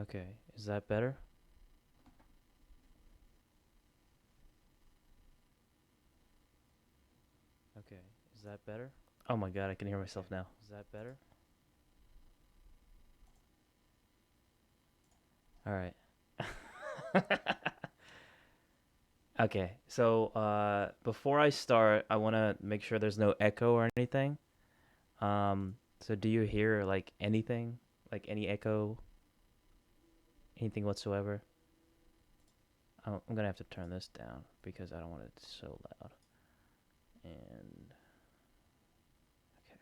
Okay, is that better? Okay, is that better? Oh my god, I can hear myself now. Is that better? All right. Okay, so before I start, I want to make sure there's no echo or anything. So do you hear like anything? Like any echo, anything whatsoever? I'm gonna have to turn this down because I don't want it so loud. And okay,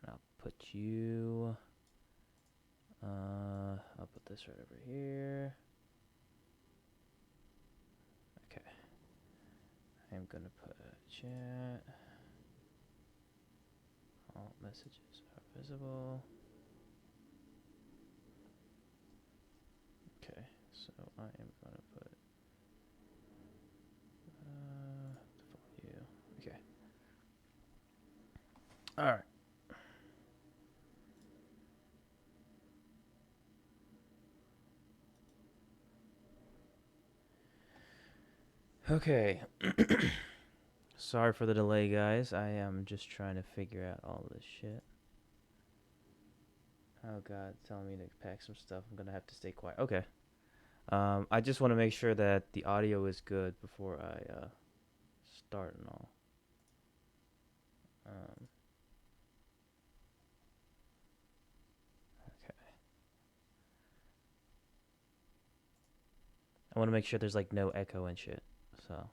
and I'll put you. I'll put this right over here. Okay, I'm gonna put chat. All messages are visible. Okay, so I am gonna put default you. Okay. All right. Okay. Sorry for the delay, guys. I am just trying to figure out all this shit. Oh god, it's telling me to pack some stuff. I'm gonna have to stay quiet. Okay. I just want to make sure that the audio is good before I start and all. Um, okay. I want to make sure there's like no echo and shit. So.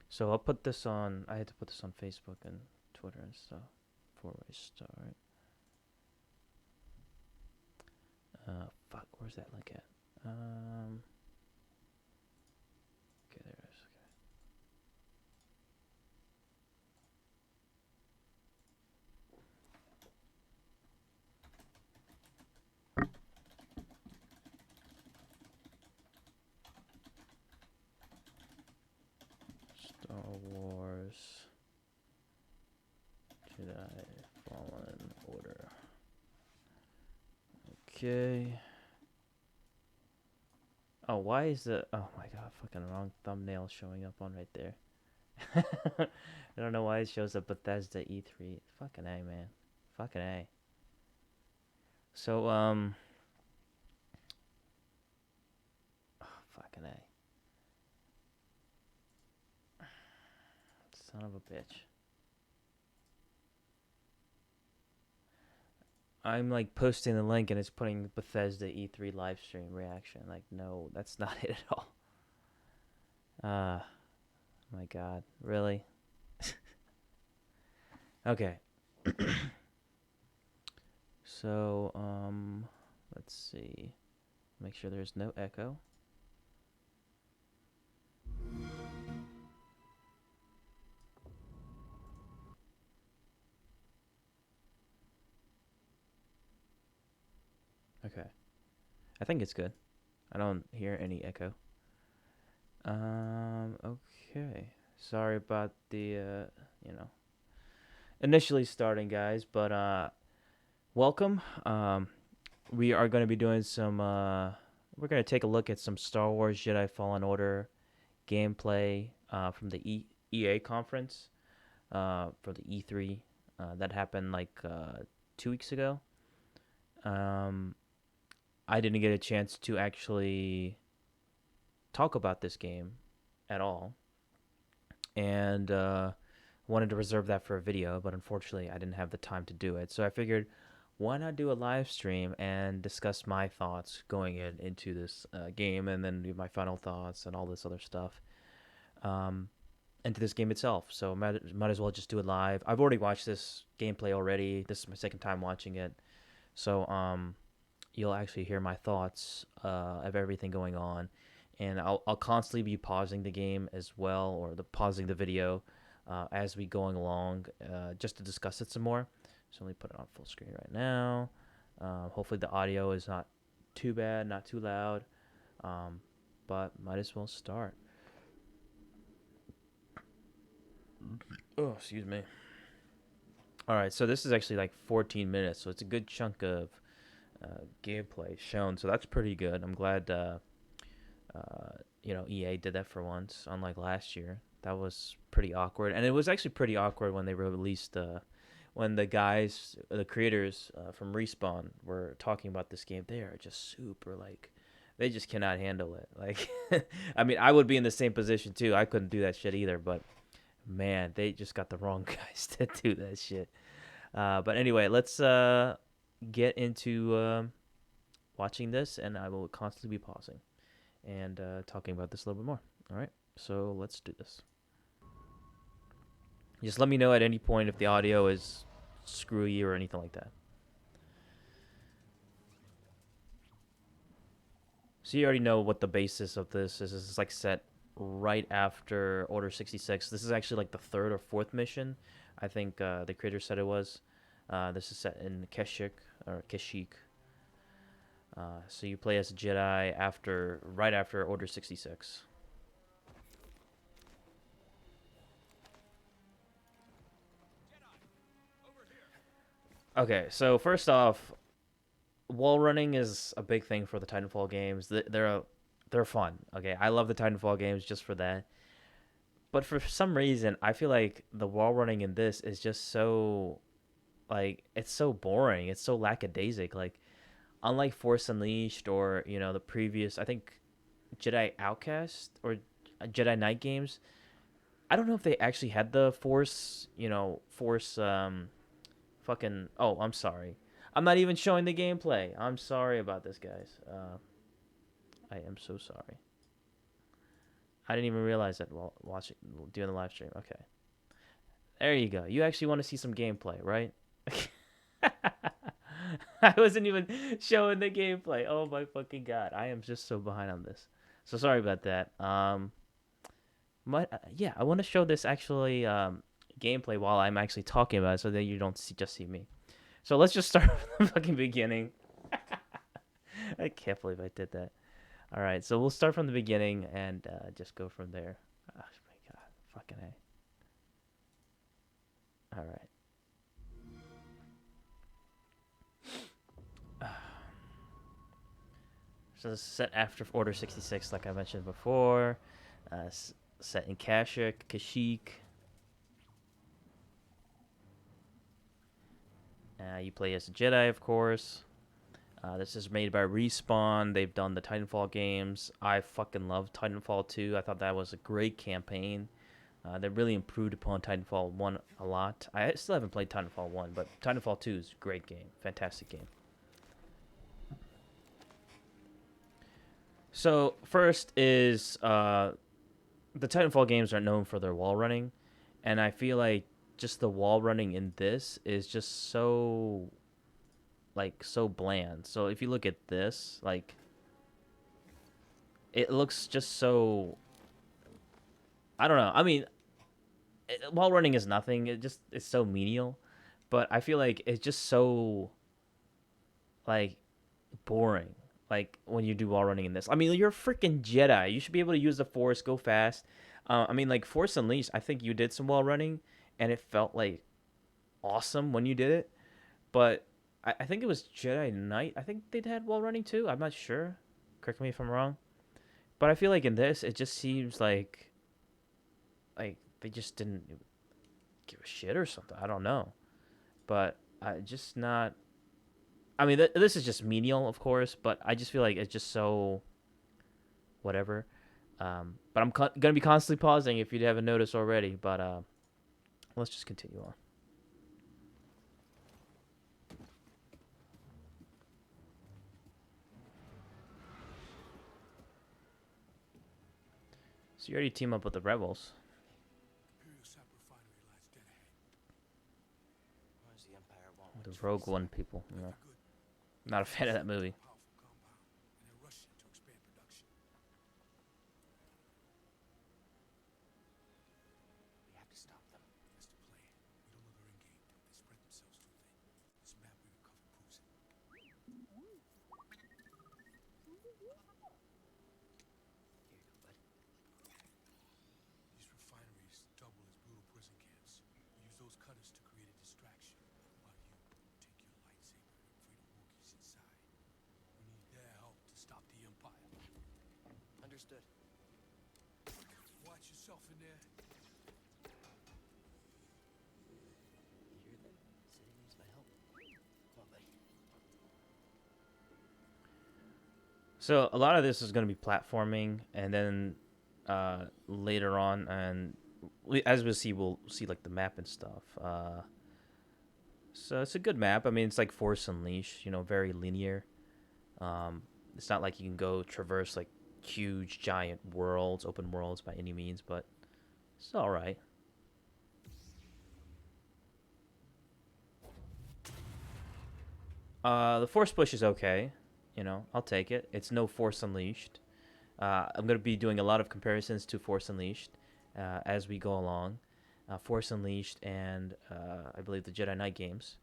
So I'll put this on. I had to put this on Facebook and Twitter and stuff before I start. Fuck, where's that link at? Okay, there it is. Okay. Star Wars Jedi Fallen Order. Okay. Oh, why is the? Oh my god, fucking wrong thumbnail showing up on right there. I don't know why it shows up Bethesda E3. Fucking A, man. Fucking A. So, oh, fucking A. Son of a bitch. I'm like posting the link and it's putting Bethesda E3 live stream reaction. Like, no, that's not it at all. Ah, my God, really? Okay. So, let's see. Make sure there's no echo. Okay. I think it's good. I don't hear any echo. Okay. Sorry about the, initially starting, guys, but, welcome. We are going to be doing some, we're going to take a look at some Star Wars Jedi Fallen Order gameplay, from the EA conference, for the E3, that happened like, 2 weeks ago. Um, I didn't get a chance to actually talk about this game at all, and wanted to reserve that for a video, but unfortunately, I didn't have the time to do it. So I figured, why not do a live stream and discuss my thoughts going into this game, and then do my final thoughts and all this other stuff, um, into this game itself. So might as well just do it live. I've already watched this gameplay already. This is my second time watching it, so you'll actually hear my thoughts of everything going on, and I'll constantly be pausing the game as well, or pausing the video as we going along, just to discuss it some more. So let me put it on full screen right now. Hopefully the audio is not too bad, not too loud, um, but might as well start. Oh, excuse me. All right, so this is actually like 14 minutes, so it's a good chunk of gameplay shown. So that's pretty good. I'm glad EA did that for once, unlike last year. That was pretty awkward, and it was actually pretty awkward when they released when the guys, the creators from Respawn, were talking about this game. They are just super like, they just cannot handle it. Like, I mean, I would be in the same position too. I couldn't do that shit either, but man, they just got the wrong guys to do that shit. But anyway, let's get into watching this, and I will constantly be pausing and talking about this a little bit more. All right, so let's do this. Just let me know at any point if the audio is screwy or anything like that. So you already know what the basis of this is. This is like set right after Order 66. This is actually like the third or fourth mission. I think the creator said it was. This is set in Kashyyyk. So you play as a Jedi right after Order 66. Okay, so first off, wall running is a big thing for the Titanfall games. They're fun. Okay, I love the Titanfall games just for that. But for some reason, I feel like the wall running in this is just so, like, it's so boring. It's so lackadaisic. Like, unlike Force Unleashed or the previous, I think Jedi Outcast or Jedi Knight games. I don't know if they actually had the Force, Force fucking. Oh, I'm sorry. I'm not even showing the gameplay. I'm sorry about this, guys. I am so sorry. I didn't even realize that while doing the live stream. Okay, there you go. You actually want to see some gameplay, right? I wasn't even showing the gameplay. Oh my fucking god! I am just so behind on this. So sorry about that. Yeah, I want to show this actually gameplay while I'm actually talking about it, so that you don't just see me. So let's just start from the fucking beginning. I can't believe I did that. All right, so we'll start from the beginning and just go from there. Oh my god, fucking A. All right. So this is set after Order 66, like I mentioned before. Set in Kashyyyk. You play as a Jedi, of course. This is made by Respawn. They've done the Titanfall games. I fucking love Titanfall 2. I thought that was a great campaign. They really improved upon Titanfall 1 a lot. I still haven't played Titanfall 1, but Titanfall 2 is a great game. Fantastic game. So, first is the Titanfall games are known for their wall running, and I feel like just the wall running in this is just so bland. So if you look at this, like, it looks just so, I don't know. I mean, wall running is nothing. It's so menial, but I feel like it's just so like boring. Like when you do wall running in this. I mean, you're a freaking Jedi. You should be able to use the Force, go fast. I mean, like Force Unleashed, I think you did some wall running, and it felt like awesome when you did it. But I think it was Jedi Knight. I think they had wall running too. I'm not sure. Correct me if I'm wrong. But I feel like in this, it just seems like they just didn't give a shit or something. I don't know. But I just not. I mean, this is just menial, of course, but I just feel like it's just so whatever. But I'm going to be constantly pausing if you haven't noticed already. But let's just continue on. So you already team up with the rebels. The Rogue One people. Yeah. Not a fan of that movie. Understood. Watch yourself in there. Hear them? City needs my help. Lovely. So a lot of this is going to be platforming, and then later on, and as we'll see like the map and stuff. So it's a good map. I mean, it's like Force Unleashed, you know, very linear. It's not like you can go traverse like huge, giant worlds, open worlds by any means, but it's all right. The Force Push is okay. You know, I'll take it. It's no Force Unleashed. I'm going to be doing a lot of comparisons to Force Unleashed as we go along. Force Unleashed and I believe the Jedi Knight games,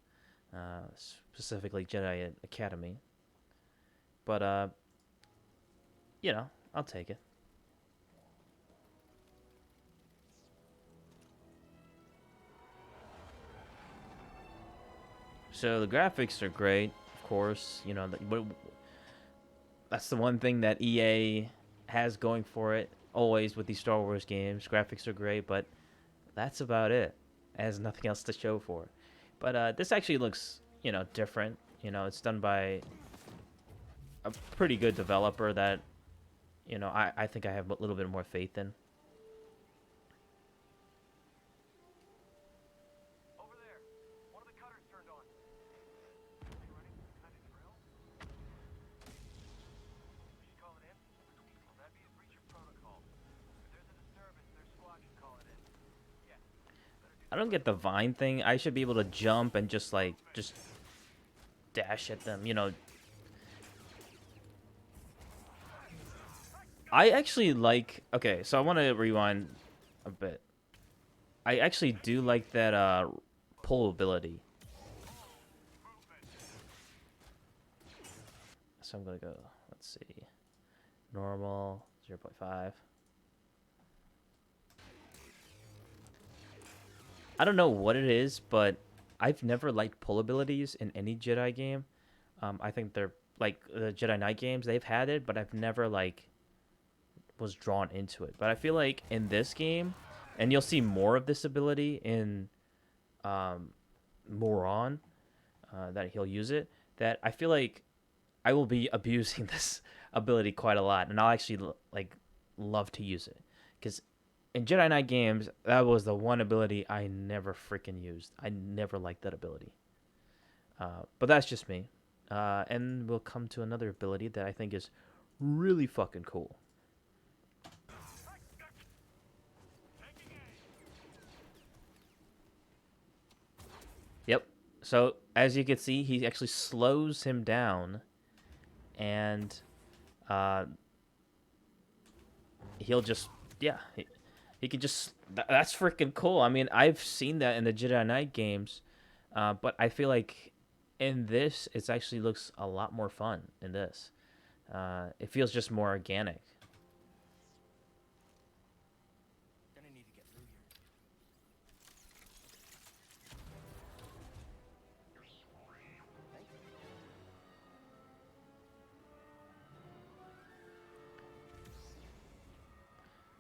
specifically Jedi Academy. But, you know, I'll take it. So the graphics are great, of course. You know, that's the one thing that EA has going for it always with these Star Wars games. Graphics are great, but that's about it. It has nothing else to show for it. But this actually looks, you know, different. You know, it's done by a pretty good developer that, you know, I think I have a little bit more faith in. Over there. One of the cutters turned on. Are they running some kind of drill? We should call it in? Well, that'd be a breach of protocol. If there's a disturbance, their squad can call it in. Yeah. I don't get the vine thing. I should be able to jump and just like just dash at them, you know. I actually like, okay, so I want to rewind a bit. I actually do like that pull ability. So I'm going to go, let's see. Normal 0.5. I don't know what it is, but I've never liked pull abilities in any Jedi game. I think they're like the Jedi Knight games, they've had it, but I've never like was drawn into it. But I feel like in this game, and you'll see more of this ability in more on that he'll use it. That I feel like I will be abusing this ability quite a lot, and I'll actually like love to use it because in Jedi Knight games, that was the one ability I never freaking used. I never liked that ability. But that's just me. And we'll come to another ability that I think is really fucking cool. Yep. So as you can see, he actually slows him down, and uh, he'll just he can just that's freaking cool. I mean, I've seen that in the Jedi Knight games, but I feel like in this it actually looks a lot more fun. In this, it feels just more organic. Gonna need to get through here. Thank you.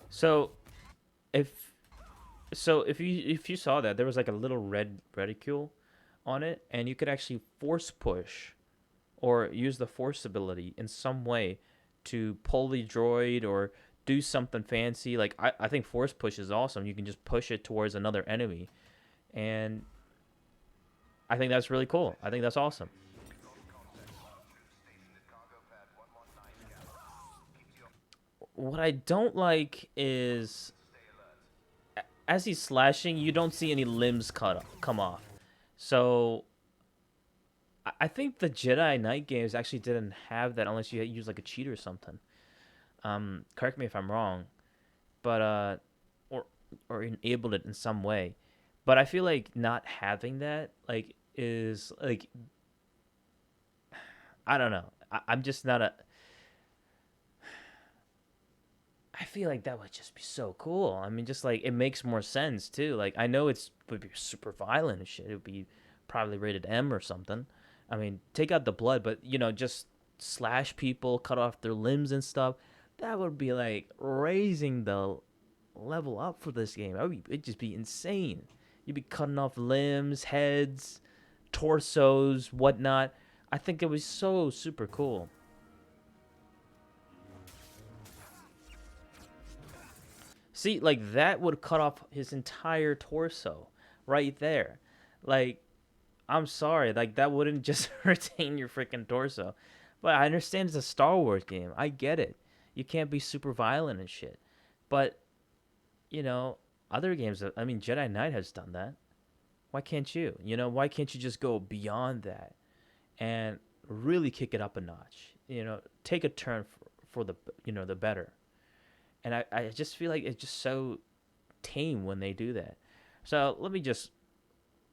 So if if you saw that there was like a little red reticule on it, and you could actually force push or use the force ability in some way to pull the droid or do something fancy. Like I think force push is awesome. You can just push it towards another enemy, and I think that's really cool. I think that's awesome. What I don't like is as he's slashing, you don't see any limbs come off. So I think the Jedi Knight games actually didn't have that unless you use like a cheat or something. Correct me if I'm wrong, but or enabled it in some way. But I feel like not having that like is like I don't know. I'm just not a. I feel like that would just be so cool. I mean, just like it makes more sense too. Like I know it's would be super violent and shit. It would be probably rated M or something. I mean, take out the blood, but you know, just slash people, cut off their limbs and stuff. That would be like raising the level up for this game. It'd just be insane. You'd be cutting off limbs, heads, torsos, whatnot. I think it was so super cool. See, like that would cut off his entire torso right there. Like, I'm sorry, like that wouldn't just retain your freaking torso. But I understand it's a Star Wars game. I get it. You can't be super violent and shit. But, you know, other games, I mean, Jedi Knight has done that. Why can't you? You know, why can't you just go beyond that and really kick it up a notch? You know, take a turn for the, the better. And I just feel like it's just so tame when they do that. So let me just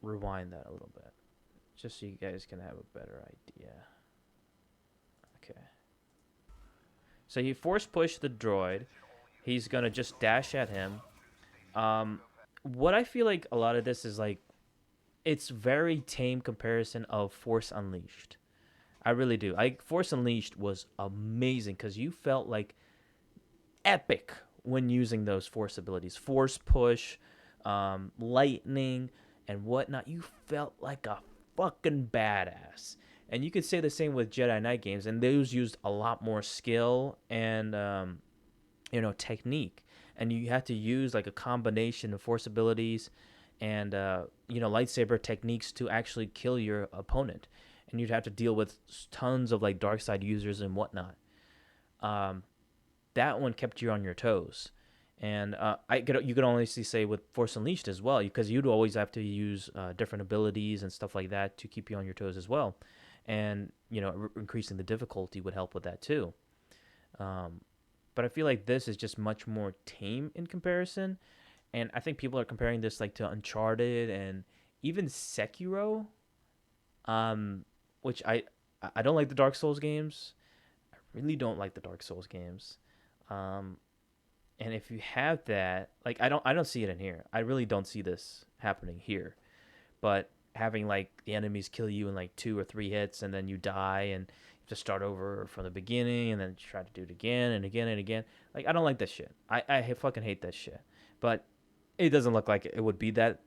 rewind that a little bit, just so you guys can have a better idea. Okay. So you force push the droid. He's gonna just dash at him. What I feel like a lot of this is like, it's very tame comparison of Force Unleashed. I really do. Force Unleashed was amazing because you felt like epic when using those force abilities, force push, lightning, and whatnot. You felt like a fucking badass. And you could say the same with Jedi Knight games, and those used a lot more skill and technique. And you had to use like a combination of force abilities and lightsaber techniques to actually kill your opponent. And you'd have to deal with tons of like dark side users and whatnot. That one kept you on your toes. And you could honestly say with Force Unleashed as well, because you'd always have to use different abilities and stuff like that to keep you on your toes as well. And, increasing the difficulty would help with that too. But I feel like this is just much more tame in comparison. And I think people are comparing this like to Uncharted and even Sekiro, which I don't like the Dark Souls games. I really don't like the Dark Souls games. And if you have that, like I don't see it in here. I really don't see this happening here. But having like the enemies kill you in like 2 or 3 hits and then you die and you have to start over from the beginning and then try to do it again and again and again. Like I don't like that shit. I fucking hate that shit. But it doesn't look like it would be that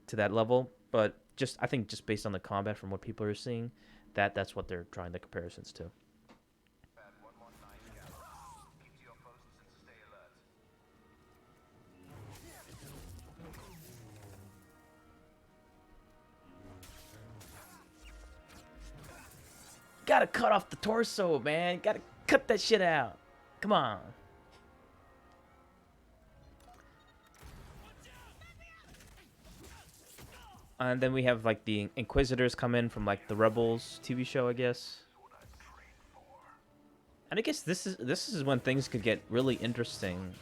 to that level. But I think just based on the combat from what people are seeing, that's what they're drawing the comparisons to. Gotta cut off the torso, man. Gotta cut that shit out. Come on. And then we have like the Inquisitors come in from like the Rebels TV show, I guess. And I guess this is when things could get really interesting,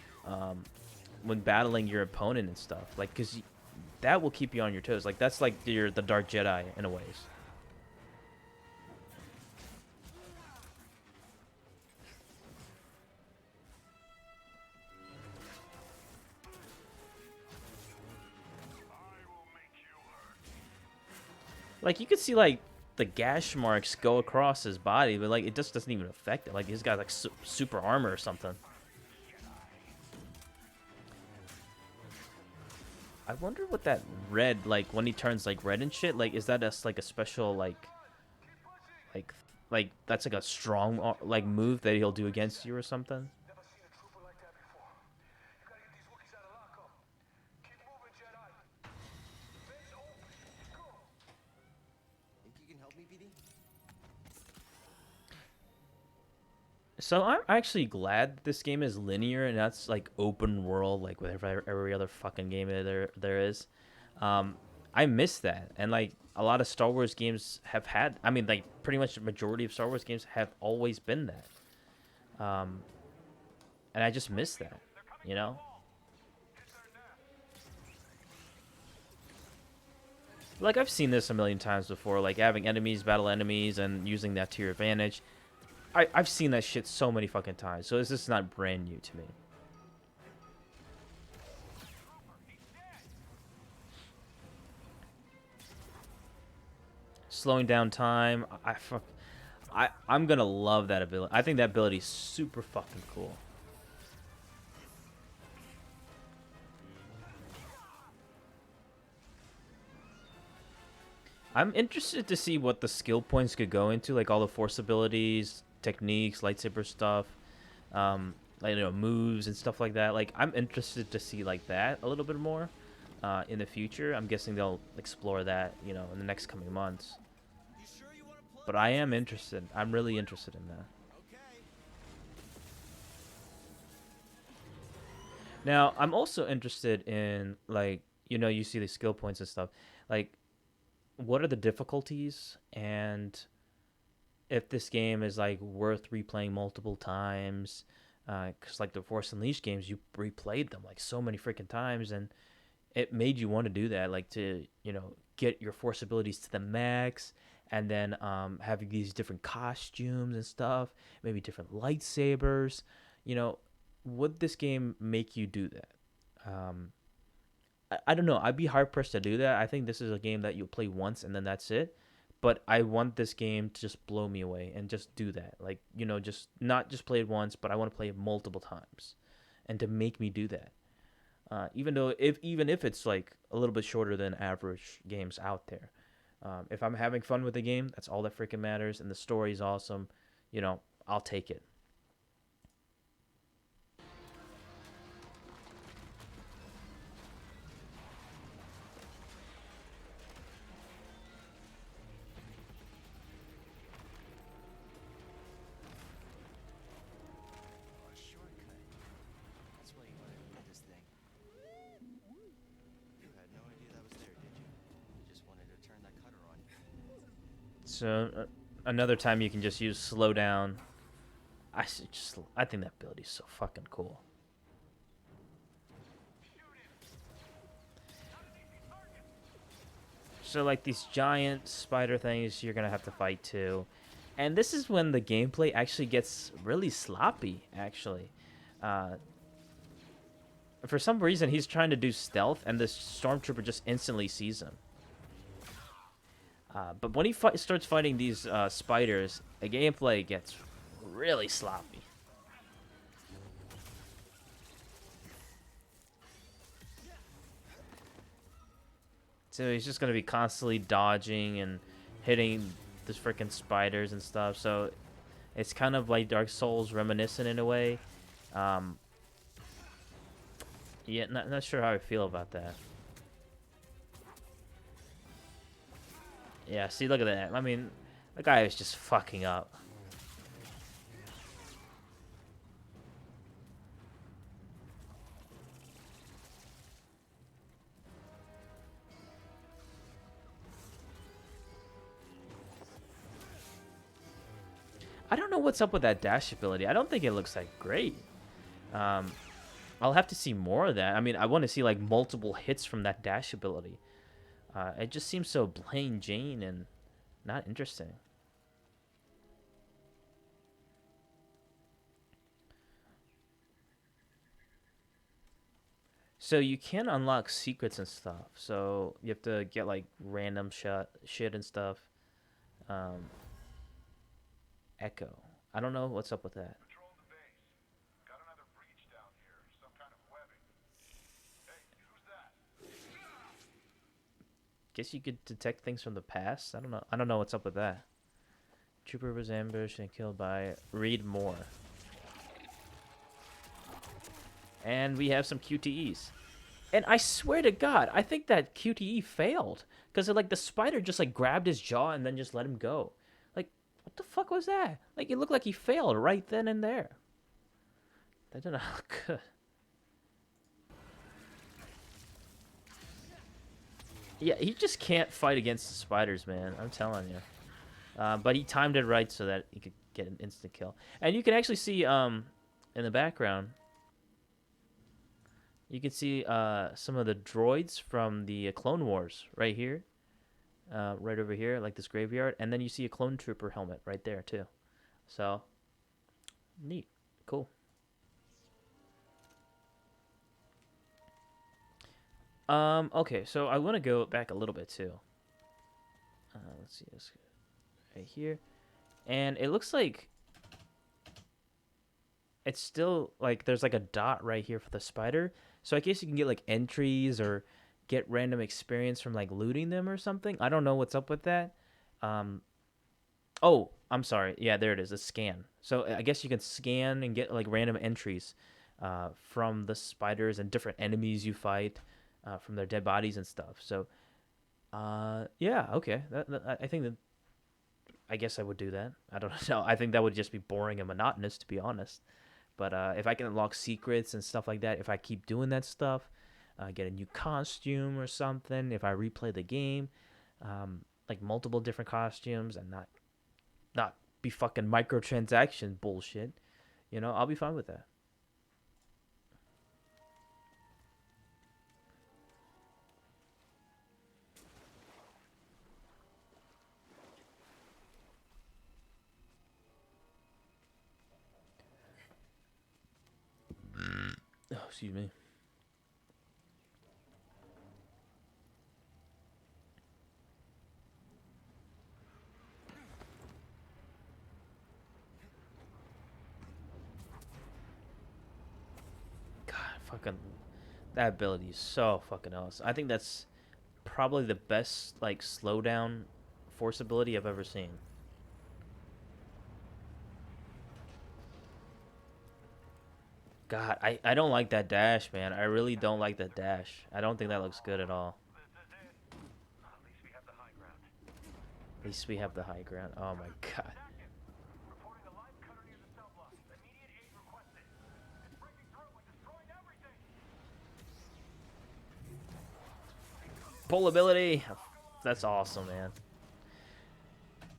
when battling your opponent and stuff. Like, cause that will keep you on your toes. Like that's like the Dark Jedi in a ways. Like you could see like the gash marks go across his body, but like it just doesn't even affect it. Like this guy's like super armor or something. I wonder what that red, like when he turns like red and shit, like is that like a special like like that's like a strong like move that he'll do against you or something? Never seen a trooper like that before. You gotta get these Wookiees out of lockup. Keep moving, Jedi. Vents open. Go. Think you can help me, BD? So I'm actually glad this game is linear and that's like open world, like with every other fucking game there is. I miss that, and like a lot of Star Wars games have had. I mean, like pretty much the majority of Star Wars games have always been that. And I just miss that, you know. Like I've seen this a million times before, like having enemies battle enemies and using that to your advantage. I've seen that shit so many fucking times, so this is not brand new to me. Slowing down time, I'm gonna love that ability. I think that ability is super fucking cool. I'm interested to see what the skill points could go into, like all the force abilities, techniques, lightsaber stuff, like moves and stuff like that. Like I'm interested to see like that a little bit more in the future. I'm guessing they'll explore that, in the next coming months. You sure you want to play? But I am interested. I'm really interested in that. Okay. Now, I'm also interested in like, you see the skill points and stuff. Like, what are the difficulties, and if this game is like worth replaying multiple times? Because like the Force Unleashed games, you replayed them like so many freaking times, and it made you want to do that, like to get your Force abilities to the max, and then having these different costumes and stuff, maybe different lightsabers. You know, would this game make you do that? Um, I don't know. I'd be hard pressed to do that. I think this is a game that you'll play once and then that's it. But I want this game to just blow me away and just do that. Like, just not just play it once, but I want to play it multiple times, and to make me do that. Even if it's like a little bit shorter than average games out there. If I'm having fun with the game, that's all that freaking matters, and the story's awesome. I'll take it. A shortcut. That's why you wanted to do this thing. You had no idea that was there, did you? You just wanted to turn that cutter on. So another time you can just use slow down. I think that ability's so fucking cool. So like these giant spider things you're gonna have to fight too. And this is when the gameplay actually gets really sloppy, actually. Uh, for some reason, he's trying to do stealth, and this stormtrooper just instantly sees him. But when he starts fighting these spiders, the gameplay gets really sloppy. So he's just going to be constantly dodging and hitting the freaking spiders and stuff. So it's kind of like Dark Souls reminiscent in a way. Yeah, not sure how I feel about that. Yeah, see, look at that. I mean, the guy is just fucking up. I don't know what's up with that dash ability. I don't think it looks like great. Um, I'll have to see more of that. I mean, I want to see like multiple hits from that dash ability. It just seems so plain Jane and not interesting. So you can unlock secrets and stuff. So you have to get like random shit and stuff. Um, Echo. I don't know what's up with that. Patrol the base. Got another breach down here. Some kind of webbing. Hey, who's that? Guess you could detect things from the past. I don't know. I don't know what's up with that. Trooper was ambushed and killed by Read More. And we have some QTEs. And I swear to God, I think that QTE failed. Because like the spider just like grabbed his jaw and then just let him go. Like, what the fuck was that? Like, it looked like he failed right then and there. That didn't look good. Yeah, he just can't fight against the spiders, man. I'm telling you. But he timed it right so that he could get an instant kill. And you can actually see in the background, you can see some of the droids from the Clone Wars right here. Right over here, like this graveyard. And then you see a clone trooper helmet right there, too. So, neat. Cool. Okay, so I want to go back a little bit, too. Let's see this right here. And it looks like it's still, like, there's, like, a dot right here for the spider. So I guess you can get, like, entries or get random experience from like looting them or something. I don't know what's up with that. Um, oh, I'm sorry. Yeah, there it is. A scan. So I guess you can scan and get like random entries from the spiders and different enemies you fight from their dead bodies and stuff. So yeah, okay. I think that I guess I would do that. I don't know. I think that would just be boring and monotonous, to be honest. But if I can unlock secrets and stuff like that, if I keep doing that stuff, get a new costume or something, if I replay the game, like multiple different costumes and not be fucking microtransaction bullshit, I'll be fine with that. Oh, excuse me. God, fucking that ability is so fucking awesome. I think that's probably the best like slowdown force ability I've ever seen. God, I don't like that dash, man. I really don't like that dash. I don't think that looks good at all. At least we have the high ground. At least we have the high ground. Oh my god. Reporting a live cutter near the cell block. Immediate aid requested. It's breaking through and destroying everything. Pull ability. That's awesome, man.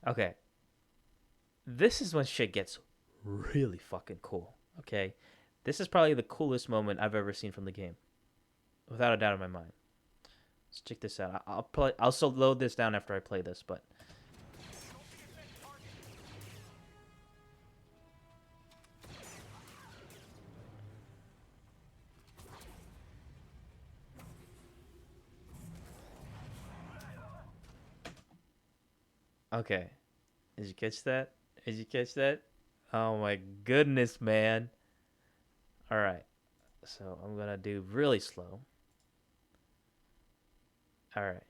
Okay. This is when shit gets really fucking cool. Okay. This is probably the coolest moment I've ever seen from the game. Without a doubt in my mind. Let's check this out. I'll play. I'll still load this down after I play this, but okay. Did you catch that? Did you catch that? Oh my goodness, man. All right. So I'm gonna do really slow. All right.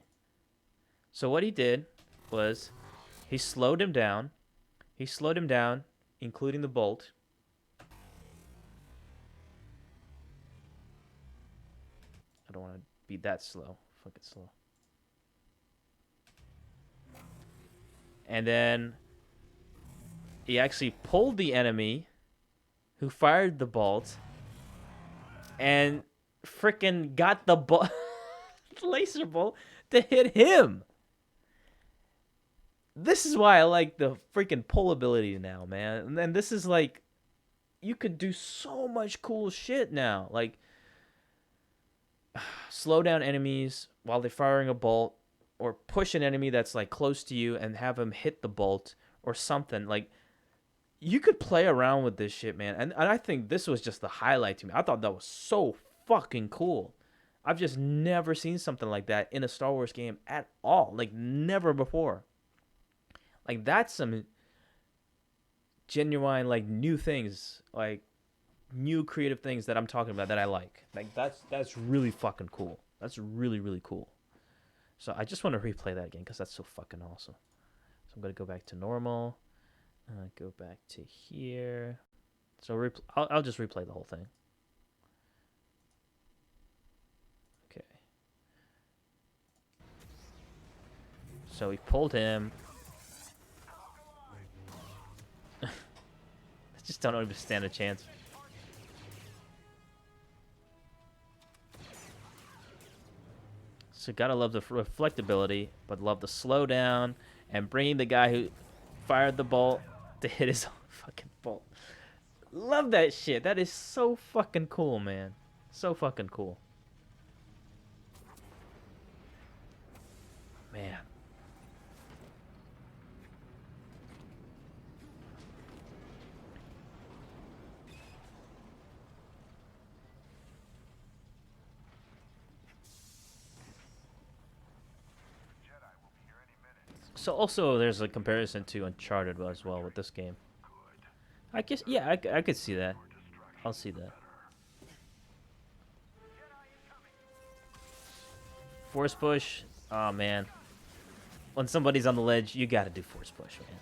So what he did was he slowed him down. He slowed him down, including the bolt. I don't want to be that slow. Fucking slow. And then he actually pulled the enemy who fired the bolt and freaking got the laser bolt to hit him. This is why I like the freaking pull ability now, man. And this is like, you could do so much cool shit now. Like, slow down enemies while they're firing a bolt, or push an enemy that's like close to you and have them hit the bolt or something. Like, you could play around with this shit, man. And I think this was just the highlight to me. I thought that was so fucking cool. I've just never seen something like that in a Star Wars game at all. Like, never before. Like, that's some genuine, like, new things. Like, new creative things that I'm talking about that I like. Like, that's really fucking cool. That's really, really cool. So I just want to replay that again because that's so fucking awesome. So I'm going to go back to normal. Go back to here. So I'll just replay the whole thing. Okay. So we pulled him. I just don't even stand a chance. So gotta love the reflectability, but love the slowdown and bringing the guy who fired the bolt to hit his own fucking bolt. Love that shit. That is so fucking cool, man. So fucking cool. Man. So also there's a comparison to Uncharted as well with this game. I guess, yeah, I could see that. I'll see that. Force push. Oh man, when somebody's on the ledge, you gotta do force push, man.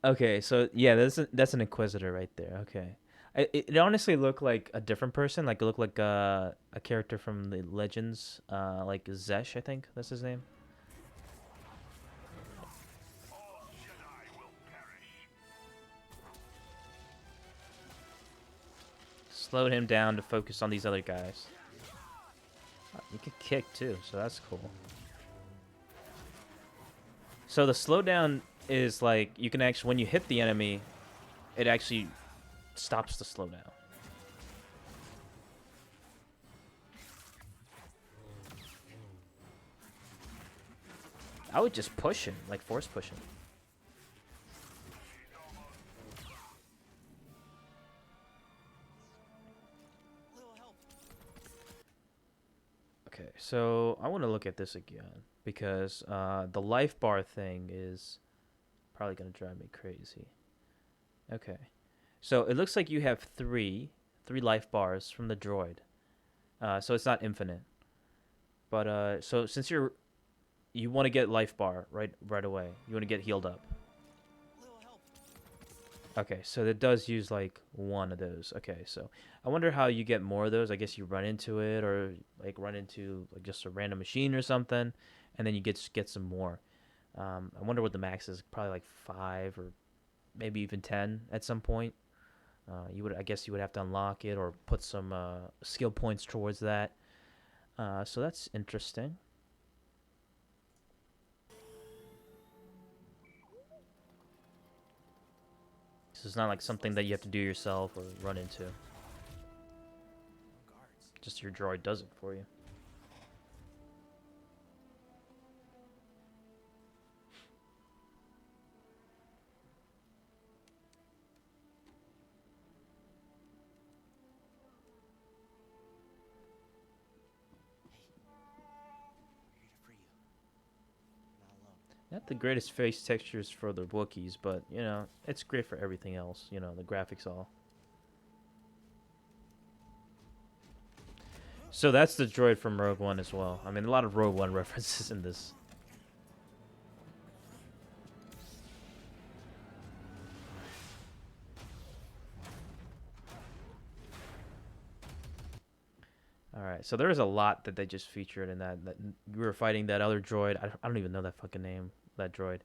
Okay, so yeah, that's an Inquisitor right there. Okay, it honestly looked like a different person. Like it looked like a character from the Legends, like Zesh, I think that's his name. Slowed him down to focus on these other guys. You can kick too, so that's cool. So the slowdown is like you can actually when you hit the enemy, it actually stops the slowdown. I would just push him, like force push him. Little help. Okay, so I want to look at this again because the life bar thing is probably gonna drive me crazy. Okay, so it looks like you have three life bars from the droid. So it's not infinite, but so since you want to get life bar right away, you want to get healed up. Little help. Okay, so it does use like one of those. Okay, so I wonder how you get more of those. I guess you run into it or like run into like just a random machine or something, and then you get some more. I wonder what the max is. Probably like 5 or maybe even 10 at some point. I guess you would have to unlock it or put some skill points towards that. So that's interesting. So it's not like something that you have to do yourself or run into. No guards. Just your droid does it for you. We're here to free you. You're not alone. Not the greatest face textures for the Wookiees, but you know, it's great for everything else. You know, the graphics all. So that's the droid from Rogue One as well. I mean, a lot of Rogue One references in this. All right, so there is a lot that they just featured in that you were fighting that other droid. I don't even know that fucking name. That droid.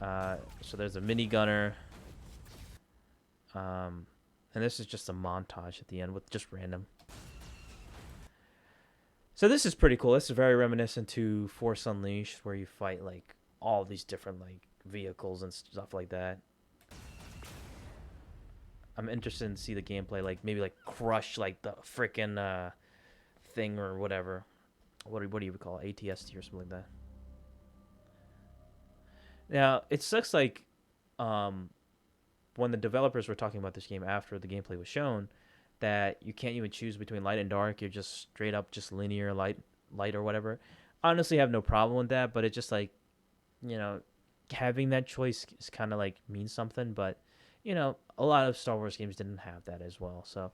So there's a mini gunner. And this is just a montage at the end with just random. So this is pretty cool. This is very reminiscent to Force Unleashed, where you fight like all these different like vehicles and stuff like that. I'm interested in see the gameplay, like maybe like crush like the freaking thing or whatever. What do you call it? ATST or something like that. Now it sucks like um when the developers were talking about this game after the gameplay was shown that you can't even choose between light and dark. You're just straight up just linear light or whatever. Honestly, I have no problem with that, but it's just like, you know, having that choice is kind of like means something, but you know, a lot of Star Wars games didn't have that as well. So,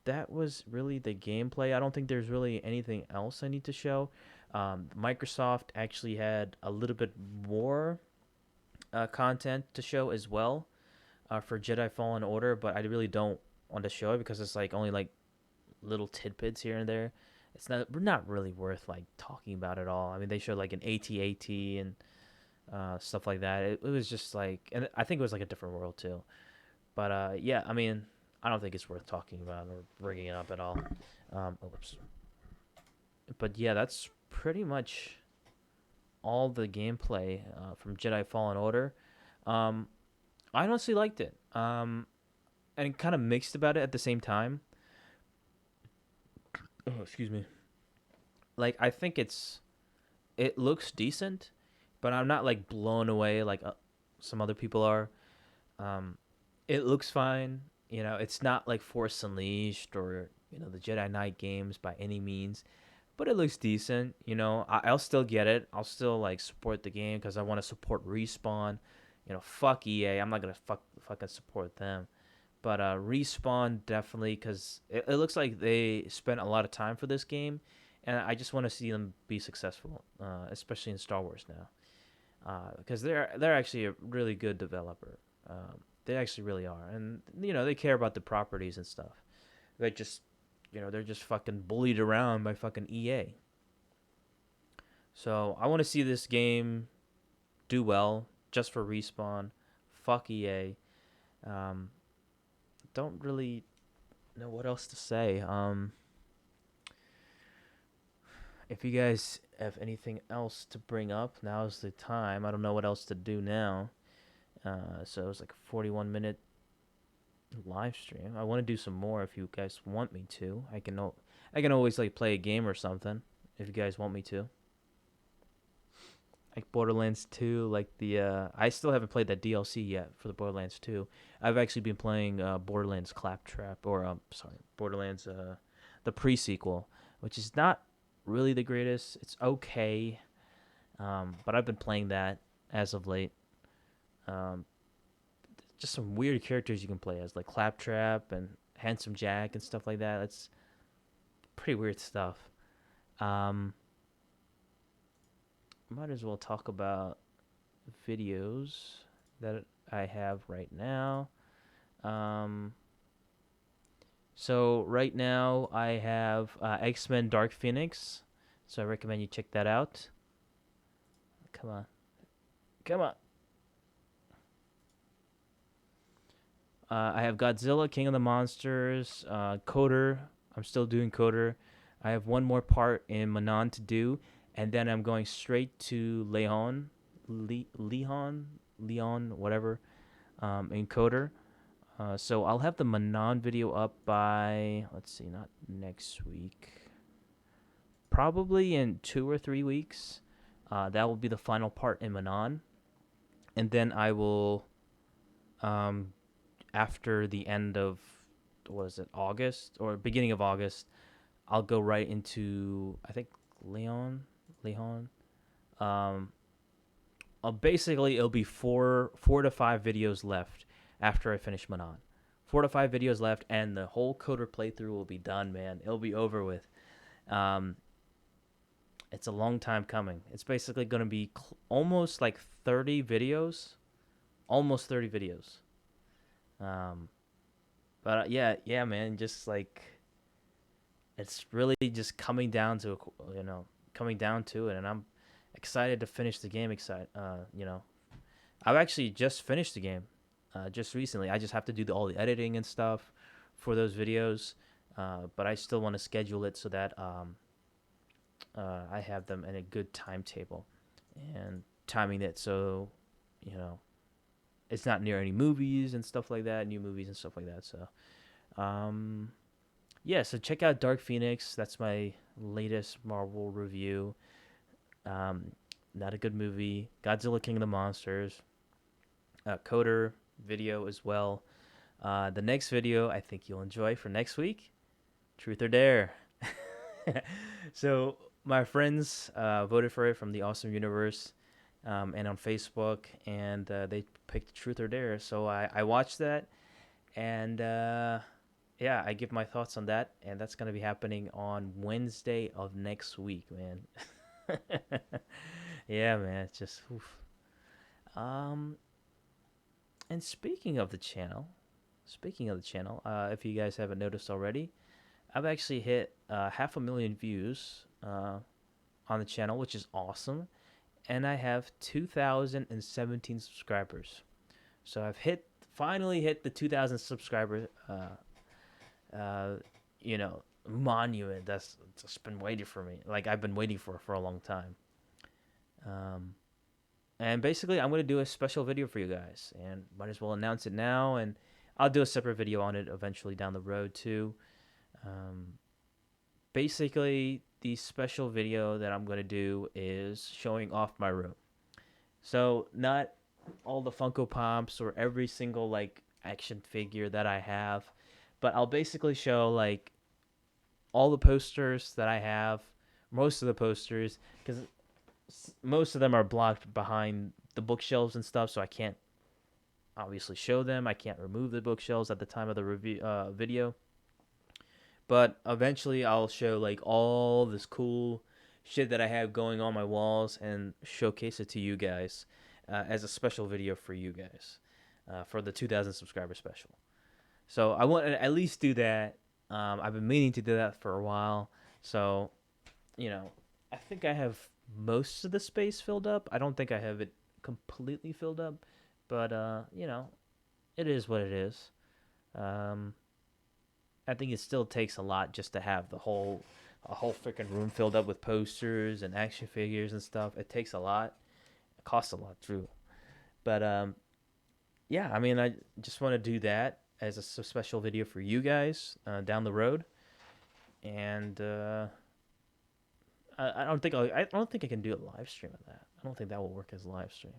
that was really the gameplay. I don't think there's really anything else I need to show. Microsoft actually had a little bit more content to show as well for Jedi Fallen Order, but I really don't want to show it because it's like only like little tidbits here and there. It's not really worth like talking about at all. I mean, they showed like an AT-AT and stuff like that. It was just like, and I think it was like a different world too. But yeah, I mean, I don't think it's worth talking about or bringing it up at all. Oops. But yeah, that's pretty much all the gameplay from Jedi Fallen Order. Um, I honestly liked it. And kind of mixed about it at the same time. Oh, excuse me. Like I think it looks decent, but I'm not like blown away like some other people are. Um, it looks fine. It's not like Force Unleashed or the Jedi Knight games by any means, but it looks decent. You know, I'll still get it. I'll still like support the game because I want to support Respawn. You know, fuck EA. I'm not gonna fucking support them. But Respawn definitely, because it looks like they spent a lot of time for this game, and I just want to see them be successful, especially in Star Wars now, because they're actually a really good developer. They actually really are, and you know they care about the properties and stuff. They just, you know, they're just fucking bullied around by fucking EA. So I want to see this game do well just for Respawn. Fuck EA. Um, don't really know what else to say. If you guys have anything else to bring up, now's the time. I don't know what else to do now. So it's like a 41-minute live stream. I want to do some more if you guys want me to. I can always like play a game or something if you guys want me to. Like Borderlands 2, like I still haven't played that DLC yet for the Borderlands 2. I've actually been playing Borderlands Claptrap, or sorry, Borderlands the pre-sequel, which is not really the greatest. It's okay, but I've been playing that as of late. Um, just some weird characters you can play as, like Claptrap and Handsome Jack and stuff like that. It's pretty weird stuff. Um, might as well talk about videos that I have right now. Um, so right now I have X-Men Dark Phoenix, so I recommend you check that out. Come on, come on. I have Godzilla, King of the Monsters, Coder. I'm still doing Coder. I have one more part in Manon to do, and then I'm going straight to Leon, whatever, in Coder. So I'll have the Manon video up by, let's see, not next week, probably in 2 or 3 weeks. That will be the final part in Manon, and then I will, um, after the end of, what is it, August or beginning of August, I'll go right into, I think, Leon. Um, Basically it'll be four to five videos left after I finish Manon. 4 to 5 videos left, and the whole Coder playthrough will be done, man. It'll be over with. Um, it's a long time coming. It's basically going to be almost like 30 videos. Almost 30 videos. Um, but yeah, man, just like it's really just coming down to it, and I'm excited to finish the game. I've actually just finished the game, just recently. I just have to do all the editing and stuff for those videos, but I still want to schedule it so that I have them in a good timetable and timing it so you know it's not near any movies and stuff like that, new movies and stuff like that. So, yeah, so check out Dark Phoenix. That's my latest Marvel review. Um, Not a good movie. Godzilla King of the Monsters. Coder video as well. The next video I think you'll enjoy for next week. Truth or Dare. So my friends voted for it from the Awesome Universe, and on Facebook, and they picked Truth or Dare. So I watched that, and yeah, I give my thoughts on that, and that's gonna be happening on Wednesday of next week, man. Yeah, man, it's just oof. Um, and if you guys haven't noticed already, I've actually hit 500,000 views on the channel, which is awesome, and I have 2,017 subscribers. So I've finally hit the 2,000 subscriber uh, monument that's just been waiting for me. Like I've been waiting for a long time. Um, and basically, I'm gonna do a special video for you guys, and might as well announce it now. And I'll do a separate video on it eventually down the road too. Um, Basically, the special video that I'm gonna do is showing off my room. So not all the Funko Pops or every single like action figure that I have, but I'll basically show like all the posters that I have, most of the posters, because most of them are blocked behind the bookshelves and stuff, so I can't obviously show them. I can't remove the bookshelves at the time of the review video. But eventually, I'll show like all this cool shit that I have going on my walls and showcase it to you guys as a special video for you guys for the 2,000 subscriber special. So I want to at least do that. I've been meaning to do that for a while. So, I think I have most of the space filled up. I don't think I have it completely filled up, but it is what it is. Um, I think it still takes a lot just to have a whole freaking room filled up with posters and action figures and stuff. It takes a lot. It costs a lot too. But yeah, I mean, I just want to do that as a special video for you guys down the road, and I don't think I can do a live stream of that. I don't think that will work as a live stream.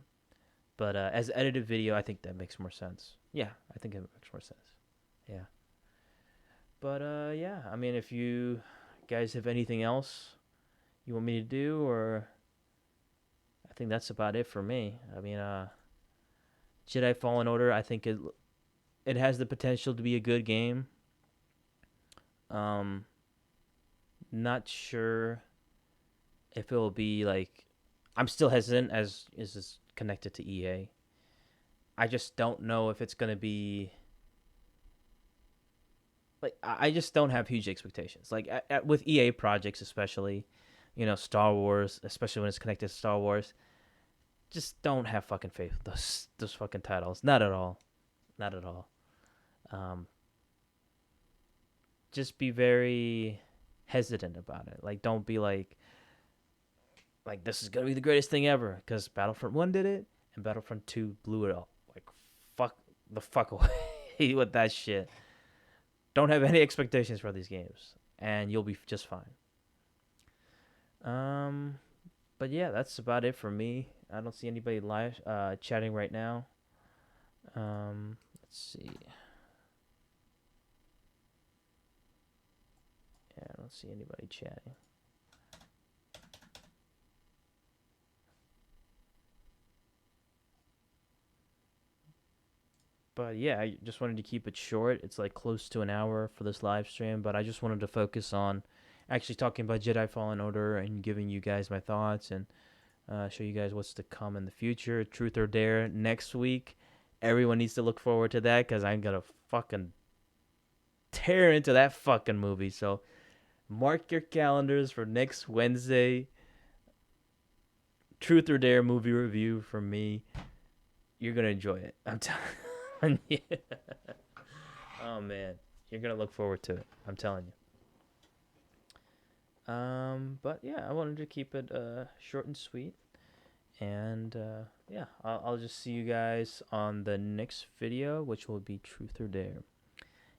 But as edited video, I think that makes more sense. Yeah, I think it makes more sense. Yeah. But yeah, I mean, if you guys have anything else you want me to do, or I think that's about it for me. I mean, Jedi Fallen Order, I think it has the potential to be a good game. Um, Not sure if it will be like. I'm still hesitant as is this connected to EA. I just don't know if it's gonna be like I just don't have huge expectations. Like with EA projects, especially, Star Wars, especially when it's connected to Star Wars, just don't have fucking faith with those fucking titles. Not at all. Not at all. Um, just be very hesitant about it. Like, don't be like this is gonna be the greatest thing ever because Battlefront 1 did it and Battlefront 2 blew it all. Like, fuck the fuck away with that shit. Don't have any expectations for these games, and you'll be just fine. Um, but yeah, that's about it for me. I don't see anybody live chatting right now. Let's see. Yeah, I don't see anybody chatting. But yeah, I just wanted to keep it short. It's like close to an hour for this live stream, but I just wanted to focus on actually talking about Jedi Fallen Order and giving you guys my thoughts and show you guys what's to come in the future. Truth or Dare next week. Everyone needs to look forward to that because I'm gonna fucking tear into that fucking movie. So mark your calendars for next Wednesday. Truth or Dare movie review from me. You're gonna enjoy it. I'm telling you. Oh man, you're gonna look forward to it. I'm telling you. But yeah, I wanted to keep it short and sweet. And yeah, I'll just see you guys on the next video, which will be Truth or Dare.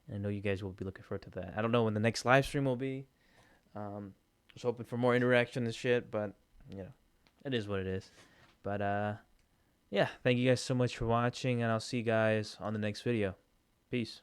And I know you guys will be looking forward to that. I don't know when the next live stream will be. Was hoping for more interaction and shit, but it is what it is. But yeah, thank you guys so much for watching, and I'll see you guys on the next video. Peace.